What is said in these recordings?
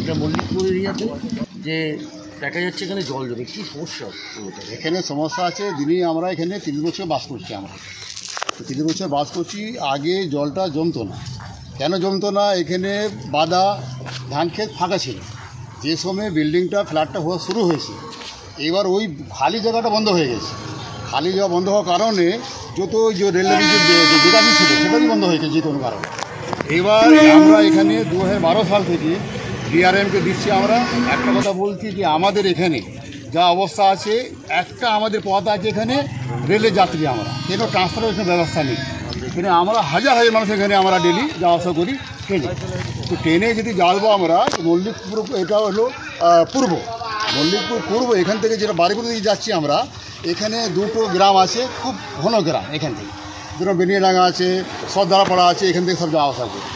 আপনার মল্লিকপুর এরিয়াতে যে দেখা যাচ্ছে এখানে জল জমে, কী সমস্যা? এখানে সমস্যা আছে। দিনই আমরা এখানে 30 বছর বাস করছি। আমরা তো 30 বছর বাস করছি। আগে জলটা জমতো না। কেন জমতো না? এখানে বাদা ধান ক্ষেত ফাঁকা ছিল। যে সময় বিল্ডিংটা ফ্ল্যাটটা হওয়া শুরু হয়েছে, এবার ওই খালি জায়গাটা বন্ধ হয়ে গেছে। খালি জায়গা বন্ধ হওয়ার কারণে যত যে রেলের যে যেটা ছিল সেটাই বন্ধ হয়ে গেছে যে কোনো কারণে। এবার আমরা এখানে 2012 সাল থেকে ডিআরএমকে দিচ্ছি। আমরা একটা কথা বলছি যে আমাদের এখানে যা অবস্থা আছে, একটা আমাদের পথ আছে এখানে রেলের যাত্রী, আমরা কেন ট্রান্সপোর্টেশন ব্যবস্থা নেই। এখানে আমরা হাজার হাজার মানুষ এখানে আমরা ডেলি যাওয়া আসা করি ট্রেনে। তো ট্রেনে যদি যাবো আমরা মল্লিকপুর, এটা হলো পূর্ব মল্লিকপুর পূর্ব, এখান থেকে যেটা বাড়িপুর দিকে যাচ্ছি আমরা, এখানে দুটো গ্রাম আছে, খুব ঘন গ্রাম। এখান থেকে দুটো বেনিয়াডাঙ্গা আছে, সর্দারাপাড়া আছে, এখান থেকে সব যাওয়া আসা করি।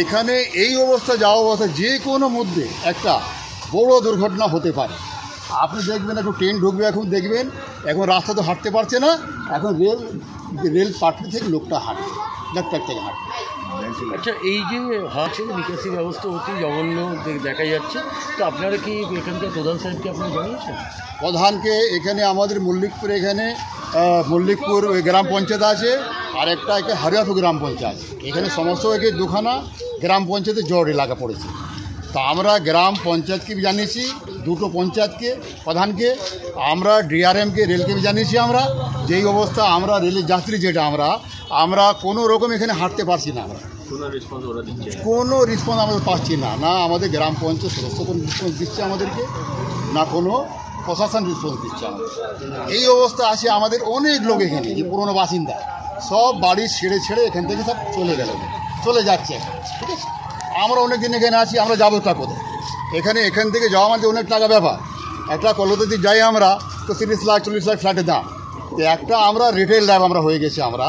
এখানে এই অবস্থা যাওয়া অবস্থা যে কোনো মধ্যে একটা বড় দুর্ঘটনা হতে পারে। আপনি দেখবেন একটু ট্রেন ঢুকবে, এখন দেখবেন এখন রাস্তা তো হাঁটতে পারছে না, এখন রেল পাটরি থেকে লোকটা হাঁটবে, ডাক্তার থেকে হাঁটবে। আচ্ছা, এই যে হচ্ছে নিকাশি ব্যবস্থা অতি জঘন্য দেখা যাচ্ছে, তো আপনারা কি এখানকার প্রধান সাহেবকে আপনারা জানিয়েছেন? প্রধানকে এখানে আমাদের মল্লিকপুরে, এখানে মল্লিকপুর গ্রাম পঞ্চায়েত আছে, আর একটা হরিয়াপুর গ্রাম পঞ্চায়েত। এখানে সমস্ত দুখানা গ্রাম পঞ্চায়েতে জট এলাকা পড়েছে। তো আমরা গ্রাম পঞ্চায়েতকে জানিয়েছি, দুটো পঞ্চায়েতকে, প্রধানকে, আমরা ডিআরএমকে, রেলকে জানিয়েছি। আমরা যেই অবস্থা, আমরা রেলের যাত্রী যেটা, আমরা কোনো রকম এখানে হাঁটতে পারছি না। আমরা কোনো রেসপন্স আমাদের পাচ্ছি না। না আমাদের গ্রাম পঞ্চায়েত সদস্য কোনো রেসপন্স দিচ্ছে আমাদেরকে, না কোনো প্রশাসন রেসপন্স দিচ্ছে আমাদের। এই অবস্থা আছে। আমাদের অনেক লোক এখানে যে পুরনো বাসিন্দা, সব বাড়ি ছেড়ে এখান থেকে সব চলে যাচ্ছে। ঠিক আছে, আমরা অনেক দিন এখানে আছি, আমরা যাবো তা কোথায়? এখান থেকে যাওয়া আমাদের অনেক টাকা ব্যাপার। একটা কলকাতাতে যাই আমরা, তো 30 লাখ 40 লাখ ফ্ল্যাটের দাম। তো একটা আমরা রিটেল লাইফ আমরা হয়ে গেছি। আমরা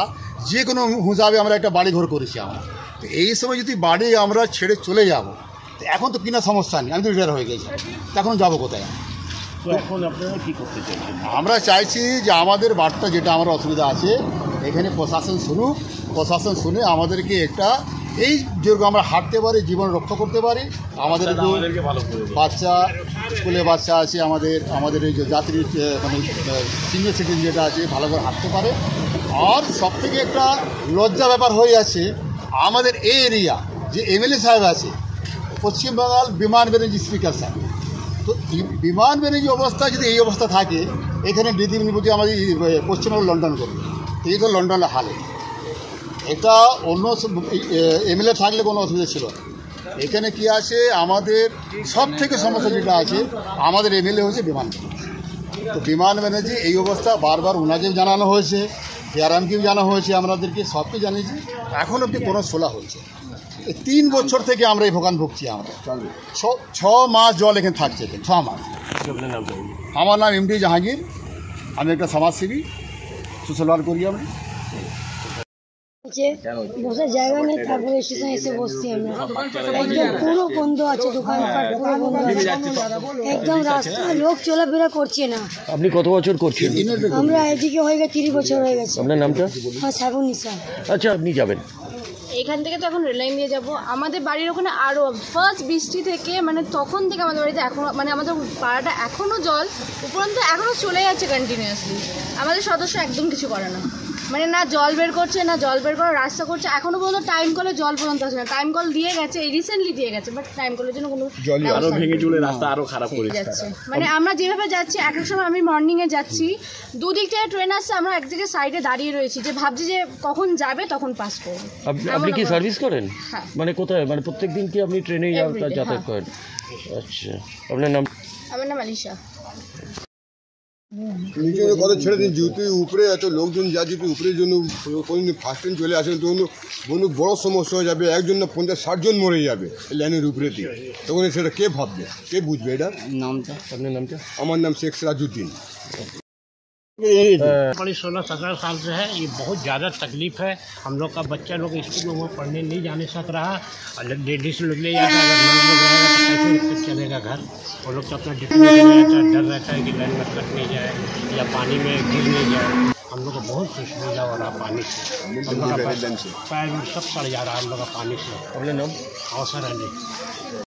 যে কোনো হিসাবে আমরা একটা বাড়ি ঘর করেছি আমরা। তো এই সময় যদি বাড়ি আমরা ছেড়ে চলে যাব, তো এখন তো কিনা সমস্যা নেই, আমি তো রিটায়ার হয়ে গেছি, এখন যাবো কোথায়? তো এখন আপনারা কী করতে চাইছেন? আমরা চাইছি যে আমাদের বাড়িটা যেটা আমার অসুবিধা আছে, এখানে প্রশাসন শুনুক। প্রশাসন শুনে আমাদেরকে একটা, এই যেরকম আমরা হাঁটতে পারি, জীবন রক্ষা করতে পারি। আমাদের বাচ্চা, স্কুলে বাচ্চা আছে, আমাদের এই যে যাত্রী মানে সিনিয়র সিটিজেন যেটা আছে, ভালো করে হাঁটতে পারে। আর সব থেকে একটা লজ্জা ব্যাপার হয়ে যাচ্ছে, আমাদের এই এরিয়া যে এমএলএ সাহেব আছে, পশ্চিমবাংলার বিমান ব্যানার্জি স্পিকার সাহেব। তো বিমান ব্যানার্জি অবস্থা যদি এই অবস্থা থাকে, এখানে দিদিমণি আমাদের পশ্চিমবঙ্গ লন্ডন করবে, এই তো লন্ডনের হালে। এটা অন্য এমএলএ থাকলে কোনো অসুবিধা ছিল না। এখানে কি আছে, আমাদের সব থেকে সমস্যা যেটা আছে, আমাদের এমএলএ হচ্ছে বিমান ব্যানার্জি। তো বিমান ব্যানার্জি এই অবস্থা বারবার ওনাকেও জানানো হয়েছে, ডিআরএমকেও জানানো হয়েছে, আমাদেরকে সবকে জানিয়েছি, এখন অব্দি কোনো সোলা হচ্ছে। 3 বছর থেকে আমরা এই ভোগান ভুগছি। আমরা 6 মাস জল এখানে থাকছে, 6 মাস। আমার নাম এমডি জাহাঙ্গীর, আমি একটা সমাজসেবী, সোশ্যাল ওয়ার্ক করি। আমরা বসার জায়গা নেই, তারপরে স্টেশন এসে বসছি আমরা। একদম পুরো বন্ধ আছে, দোকানপাট পুরো বন্ধ আছে, একদম রাস্তায় লোক চলাফেরা করছে না। আপনি কত বছর করছেন? আমরা এদিকে হয়ে গেছে 30 বছর হয়ে গেছে। আপনার নামটা? সাগুনিসা। আচ্ছা, আপনি যাবেন এখান থেকে তো এখন রেললাইন দিয়ে যাব। আমাদের বাড়ির ওখানে আরও ফার্স্ট বৃষ্টি থেকে, মানে তখন থেকে আমাদের বাড়িতে এখন, মানে আমাদের পাড়াটা এখনও জল উপরন্ত এখনও চলে যাচ্ছে কন্টিনিউয়াসলি। আমাদের সদস্য একদম কিছু করে না, মানে না জল বের করছে, না জল বের করার রাস্তা করছে। এখনও পর্যন্ত টাইম কলে জল পর্যন্ত আসে না। টাইম কল দিয়ে গেছে, এই রিসেন্টলি দিয়ে গেছে, বাট টাইম কলের জন্য কোনো আরো ভেঙে চলে রাস্তা আরো খারাপ করে যাচ্ছে। মানে আমরা যেভাবে যাচ্ছি, এক এক সময় আমি মর্নিংয়ে যাচ্ছি, দুদিক থেকে ট্রেন আসছে, আমরা এক জায়গায় সাইডে দাঁড়িয়ে রয়েছি, যে ভাবছি যে কখন যাবে তখন পাস করবো। আপনি কি সার্ভিস করেন? হ্যাঁ। মানে কোথায়, মানে প্রত্যেক দিন কি আপনি ট্রেনে যাতায়াত করেন? আচ্ছা, আপনার নাম? আমার নাম আলিশা। নিচে কথা ছেড়ে দিন, যেহেতু উপরে এত লোকজন যাচ্ছে, তো উপরের জন্য কোনদিন ফার্স্ট ট্রেন চলে আসেন, তখন কোনো বড় সমস্যা হয়ে যাবে। একজন না 50-60 জন মরে যাবে লাইনের উপরে দিয়ে, তখন সেটা কে ভাববে, কে বুঝবে? এটা নামটা, আপনার নামটা? আমার নাম শেখ সিরাজউদ্দিন। 16-17 साल से है। ये बहुत ज़्यादा तकलीफ है। हम लोग का बच्चा लोग स्कूल में पढ़ने नहीं जाने सक रहा, और लेडीज लोग ले जाता है, अगर नल लोग रहेगा तो कैसे चलेगा घर? वो लोग तो अपना ड्यूटी में रहता है, डर रहता है कि लाइन में कट नहीं जाए या पानी में गिर नहीं जाए। हम लोग को बहुत सुविधा हो रहा पानी से, हम लोग का पैर सब सड़ जा रहा है हम लोग का पानी से। अपने नाम? अवसर अली।